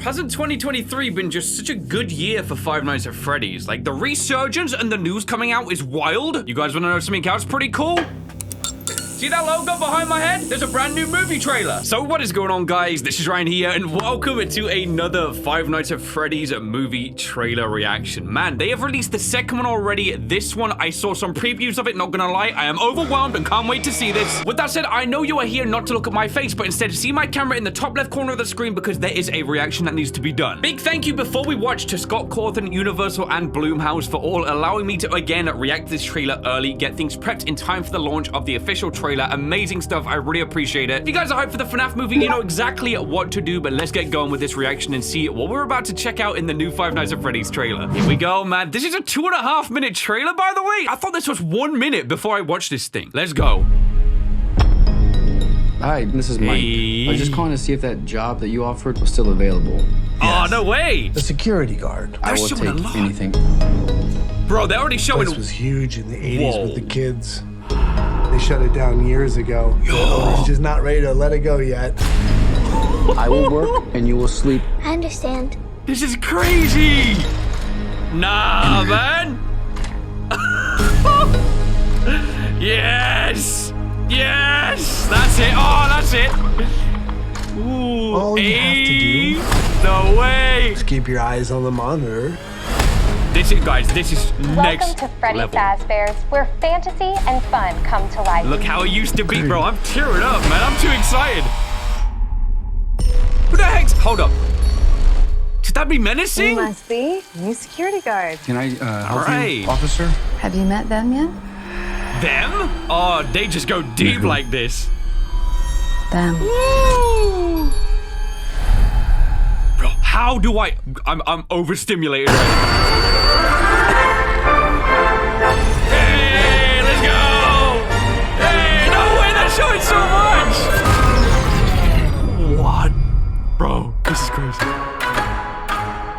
hasn't 2023 been just such a good year for Five Nights at Freddy's? Like, the resurgence and the news coming out is wild. You guys want to know something else pretty cool? See that logo behind my head? There's a brand new movie trailer. So what is going on, guys? This is Ryan here, and welcome to another Five Nights at Freddy's movie trailer reaction. Man, they have released the second one already. This one, I saw some previews of it, not gonna lie. I am overwhelmed and can't wait to see this. With that said, I know you are here not to look at my face, but instead see my camera in the top left corner of the screen because there is a reaction that needs to be done. Big thank you before we watch to Scott Cawthon, Universal, and Blumhouse for all allowing me to, again, react to this trailer early, get things prepped in time for the launch of the official trailer. Amazing stuff. I really appreciate it. If you guys are hyped for the FNAF movie, you know exactly what to do, but let's get going with this reaction and see what we're about to check out in the new Five Nights at Freddy's trailer. Here we go, man. This is a 2.5 minute trailer, by the way. I thought this was 1 minute before I watched this thing. Let's go. Hi, this is Mike. Hey. I was just calling to see if that job that you offered was still available. Oh, no way. The security guard. I will showing a take lot. anything. Bro, they're already showing. This was huge in the 80s Whoa. with the kids. They shut it down years ago. The owner's just not ready to let it go yet. I will work and you will sleep. I understand. This is crazy. Nah, man. Yes. Yes. That's it. Oh, that's it. Ooh. All you have to do No way. is keep your eyes on the monitor. This is, guys, this is next Welcome to Freddy level. Fazbear's, where fantasy and fun come to life. Look how it used to be, bro. I'm tearing up, man. I'm too excited. Who the heck's... Hold up. Should that be You menacing? must be new security guard. Can I help Right. you, officer? Have you met them yet? Them? Oh, they just go deep like this. Them. Woo! Bro, how do I... I'm overstimulated right now. Hey, let's go! Hey, no way, they're showing so much! What? Bro, this is crazy.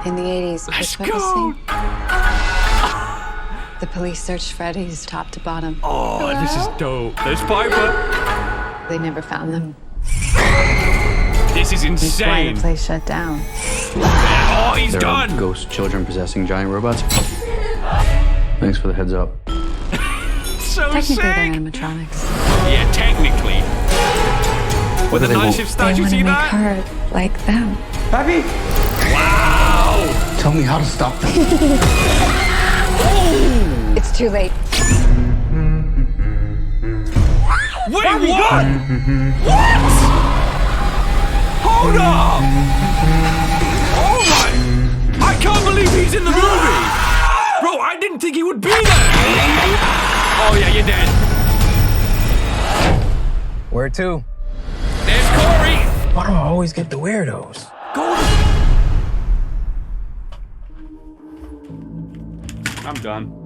In the 80s, Let's what's go! the police searched Freddy's top to bottom. Oh, this is dope. There's Piper. They never found them. This is That's why insane. the place shut down. Oh, he's There are done. ghost children possessing giant robots. Thanks for the heads up. So Technically, they're sick. animatronics. Yeah, technically. With the They night won't- shift starts, They you want see to make that? her like them. Happy? Wow. Tell me how to stop them. It's too late. Wait, what? What? Hold up. Oh my. I can't believe he's in the movie. Bro, I didn't think he would be there. Oh yeah, you're dead. Where to? There's Corey. Why do I always get the weirdos? Go. I'm done.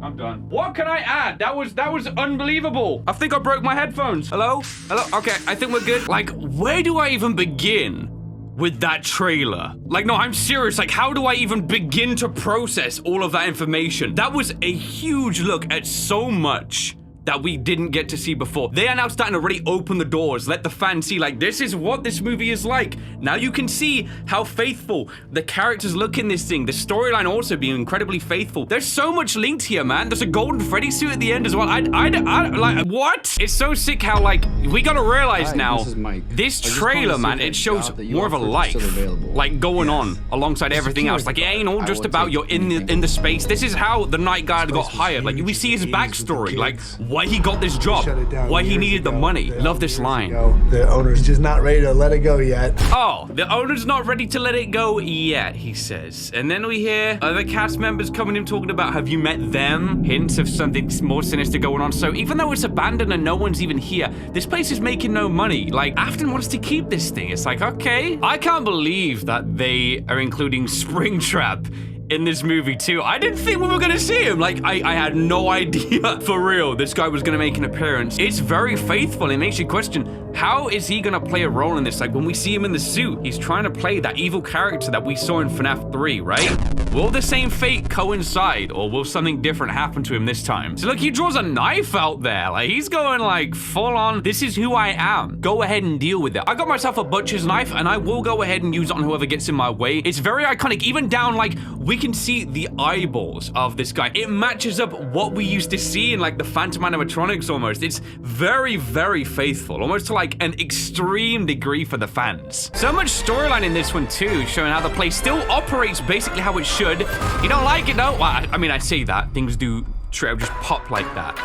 I'm done. What can I add? That was unbelievable. I think I broke my headphones. Hello? Hello? Okay, I think we're good. Like, where do I even begin with that trailer? Like, no, I'm serious. Like, how do I even begin to process all of that information? That was a huge look at so much that we didn't get to see before. They are now starting to really open the doors, let the fans see, like, this is what this movie is like. Now you can see how faithful the characters look in this thing. The storyline also being incredibly faithful. There's so much linked here, man. There's a golden Freddy suit at the end as well. I like, what? It's so sick how, like, we gotta realize Hi, now, this is Mike. this I just trailer, wanted to see man, if it that shows job that you more of a offered is life, still available. like, going Yes. on alongside everything else. Like, it ain't all I just will about take you're in anything. the space. This is how the night guard got place was hired. Like, huge we in see the his 80s with the backstory, like, kids. why he got this job, Shut it down why he years needed the ago. money. Love this Years line. ago. The owner's just not ready to let it go yet. Oh, the owner's not ready to let it go yet, he says. And then we hear other cast members coming in talking about, have you met them? Hints of something more sinister going on. So even though it's abandoned and no one's even here, this place is making no money. Like, Afton wants to keep this thing. It's like, okay. I can't believe that they are including Springtrap in this movie too. I didn't think we were gonna see him. Like, I had no idea for real this guy was gonna make an appearance. It's very faithful. It makes you question, How is he gonna play a role in this? Like, when we see him in the suit, he's trying to play that evil character that we saw in FNAF 3, right? Will the same fate coincide, or will something different happen to him this time? So look, he draws a knife out there. Like, he's going like full on, this is who I am. Go ahead and deal with it. I got myself a butcher's knife, and I will go ahead and use it on whoever gets in my way. It's very iconic. Even down, like, we can see the eyeballs of this guy. It matches up what we used to see in like the Phantom animatronics almost. It's very, very faithful, almost to like an extreme degree for the fans. So much storyline in this one too, showing how the place still operates basically how it should. You don't like it though? Well, I mean, I say that. Things do just pop like that.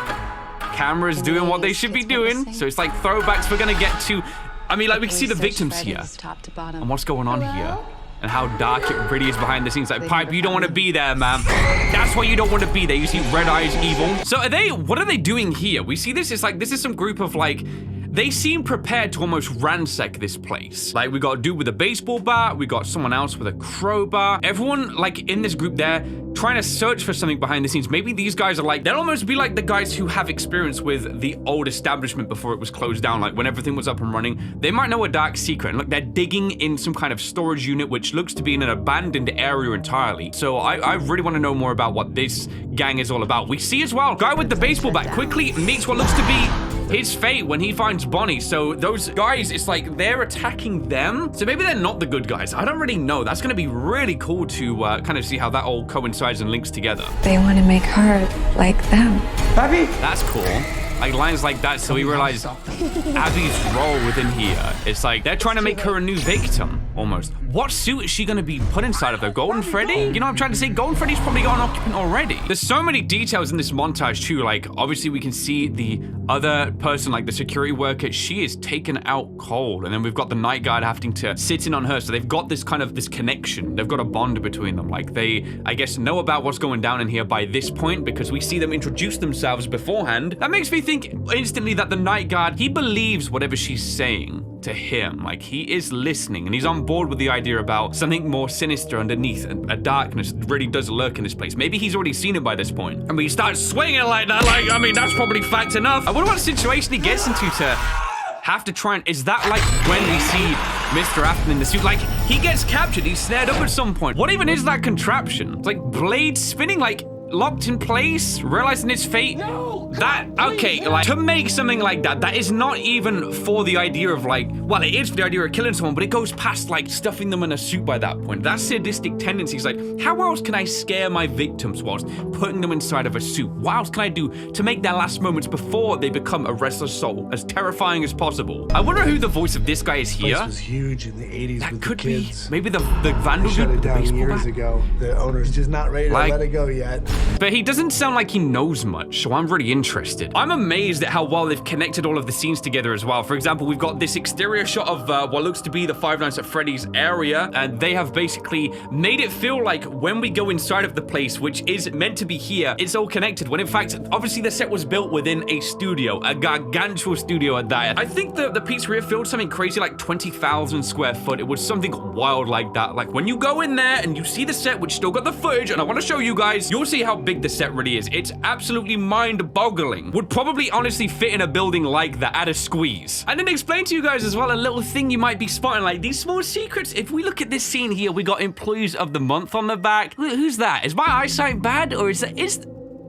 Cameras doing what they should be doing. So it's like throwbacks we're gonna get to. I mean, like, we can see the victims here. And what's going on here. And how dark it really is behind the scenes. Like, Pipe, you don't want to be there, man. That's why you don't want to be there. You see Red Eyes evil. So what are they doing here? We see this, it's like, this is some group of like, they seem prepared to almost ransack this place. Like, we got a dude with a baseball bat, we got someone else with a crowbar. Everyone, like, in this group there, trying to search for something behind the scenes. Maybe these guys are like, they'll almost be like the guys who have experience with the old establishment before it was closed down, like when everything was up and running. They might know a dark secret. And look, they're digging in some kind of storage unit, which looks to be in an abandoned area entirely. So I really want to know more about what this gang is all about. We see as well, guy with the baseball bat quickly meets what looks to be his fate when he finds Bonnie. So those guys, it's like they're attacking them. So maybe they're not the good guys. I don't really know. That's going to be really cool to kind of see how that all coincides and links together. They want to make her like them. Abby? That's cool. Like lines like that, so we realize Abby's role within here. It's like they're trying to make her a new victim, almost. What suit is she gonna be put inside of though? Golden Freddy? You know what I'm trying to say? Golden Freddy's probably got an occupant already. There's so many details in this montage too. Like, obviously we can see the other person, like the security worker, she is taken out cold. And then we've got the night guard having to sit in on her. So they've got this kind of, this connection. They've got a bond between them. Like they, I guess, know about what's going down in here by this point because we see them introduce themselves beforehand. That makes me think instantly that the night guard, he believes whatever she's saying to him. Like, he is listening and he's on board with the idea about something more sinister underneath, a darkness that really does lurk in this place. Maybe he's already seen it by this point. I mean, he starts swinging like that, like, I mean, that's probably fact enough. I wonder what situation he gets into to have to try and, is that like when we see Mr. Afton in the suit? Like, he gets captured, he's snared up at some point. What even is that contraption? It's like blades spinning, like locked in place, realizing its fate. That, okay, like, to make something like that, that is not even for the idea of like, well, it is for the idea of killing someone, but it goes past like stuffing them in a suit by that point. That sadistic tendencies, like, how else can I scare my victims whilst putting them inside of a suit? What else can I do to make their last moments before they become a restless soul as terrifying as possible? I wonder who the voice of this guy is here. This was huge in the 80s that with could the kids. be maybe the vandal Shut dude, it the down baseball years bat? ago. The owner's just not ready to let it go yet. But he doesn't sound like he knows much, so I'm really interested. I'm amazed at how well they've connected all of the scenes together as well. For example, we've got this exterior shot of what looks to be the Five Nights at Freddy's area, and they have basically made it feel like when we go inside of the place, which is meant to be here, it's all connected, when in fact, obviously the set was built within a studio, a gargantuan studio at that. I think the pizzeria filled something crazy like 20,000 square foot. It was something wild like that. Like, when you go in there and you see the set, which still got the footage, and I want to show you guys, you'll see how big the set really is. It's absolutely mind-boggling. Would probably honestly fit in a building like that at a squeeze. And then explain to you guys as well a little thing you might be spotting, like these small secrets. If we look at this scene here, we got Employees of the Month on the back. Who's that? Is my eyesight bad, or is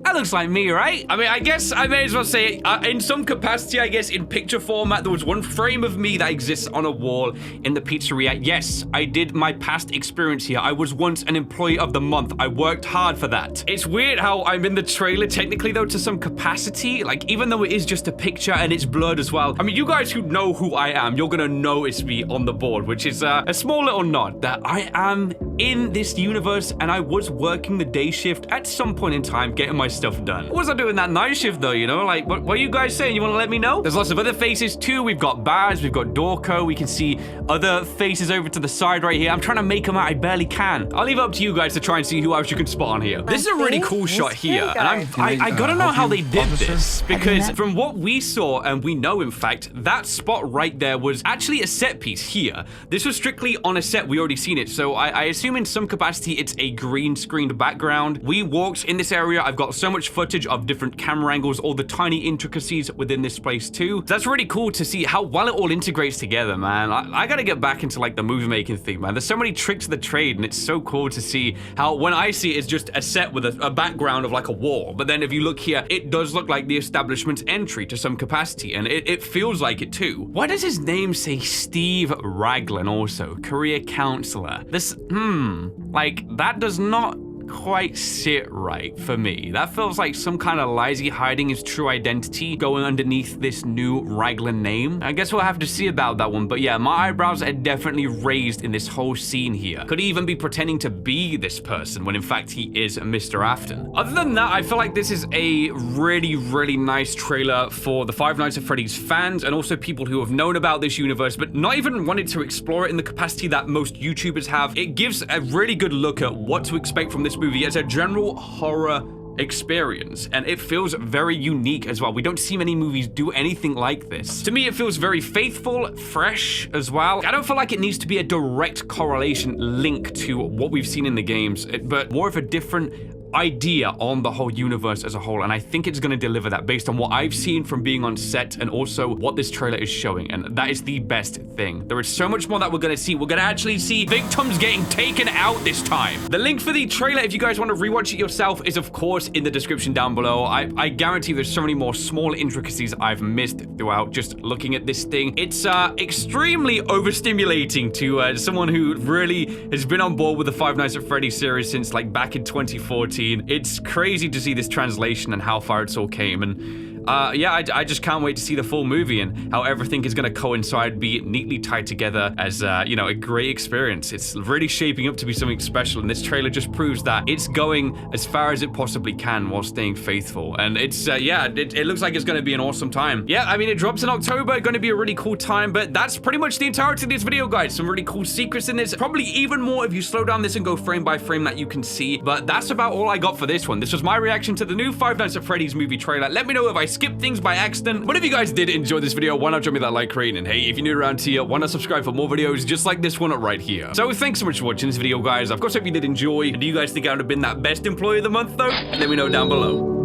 that looks like me, right? I mean, I guess I may as well say in some capacity, I guess in picture format, there was one frame of me that exists on a wall in the pizzeria. Yes, I did my past experience here. I was once an employee of the month. I worked hard for that. It's weird how I'm in the trailer technically though to some capacity, like even though it is just a picture and it's blurred as well. I mean, you guys who know who I am, you're gonna notice me on the board, which is a small little nod that I am in this universe and I was working the day shift at some point in time, getting my stuff done. What was I doing that night shift though, you know? Like, what are you guys saying? You want to let me know? There's lots of other faces too. We've got Baz, we've got Dorco. We can see other faces over to the side right here. I'm trying to make them out. I barely can. I'll leave it up to you guys to try and see who else you can spot on here. This is a really cool shot here. And I gotta know how they did this, because from what we saw, and we know in fact, that spot right there was actually a set piece here. This was strictly on a set. We already seen it. So I assume assume in some capacity it's a green screened background. We walked in this area. I've got so much footage of different camera angles, all the tiny intricacies within this place too. So that's really cool to see how well it all integrates together, man. I gotta get back into like the movie making thing, man. There's so many tricks of the trade, and it's so cool to see how when I see it, it's just a set with a background of like a wall. But then if you look here, it does look like the establishment's entry to some capacity, and it feels like it too. Why does his name say Steve Raglan also? Career counselor. This, like, that does not quite sit right for me. That feels like some kind of lazy hiding his true identity going underneath this new Raglan name. I guess we'll have to see about that one, but yeah, my eyebrows are definitely raised in this whole scene here. Could he even be pretending to be this person when in fact he is Mr. Afton? Other than that, I feel like this is a really, really nice trailer for the Five Nights at Freddy's fans and also people who have known about this universe but not even wanted to explore it in the capacity that most YouTubers have. It gives a really good look at what to expect from this movie as a general horror experience, and it feels very unique as well. We don't see many movies do anything like this. To me, it feels very faithful, fresh as well. I don't feel like it needs to be a direct correlation link to what we've seen in the games, but more of a different idea on the whole universe as a whole, and I think it's going to deliver that based on what I've seen from being on set and also what this trailer is showing, and that is the best thing. There is so much more that we're going to see. We're going to actually see victims getting taken out this time. The link for the trailer, if you guys want to rewatch it yourself, is of course in the description down below. I guarantee there's so many more small intricacies I've missed throughout just looking at this thing. It's extremely overstimulating to someone who really has been on board with the Five Nights at Freddy's series since like back in 2014. It's crazy to see this translation and how far it's all came, and yeah, I just can't wait to see the full movie and how everything is going to coincide, be neatly tied together as, you know, a great experience. It's really shaping up to be something special, and this trailer just proves that it's going as far as it possibly can while staying faithful, and it's, yeah, it looks like it's going to be an awesome time. Yeah, I mean, it drops in October, going to be a really cool time, but that's pretty much the entirety of this video, guys. Some really cool secrets in this, probably even more if you slow down this and go frame by frame that you can see, but that's about all I got for this one. This was my reaction to the new Five Nights at Freddy's movie trailer. Let me know if I skipped things by accident, but if you guys did enjoy this video, why not drop me that like rating, and hey, if you're new around here, why not subscribe for more videos just like this one right here. So thanks so much for watching this video, guys. Of course, I hope you did enjoy, and do you guys think I would have been that best employee of the month though? Let me know down below.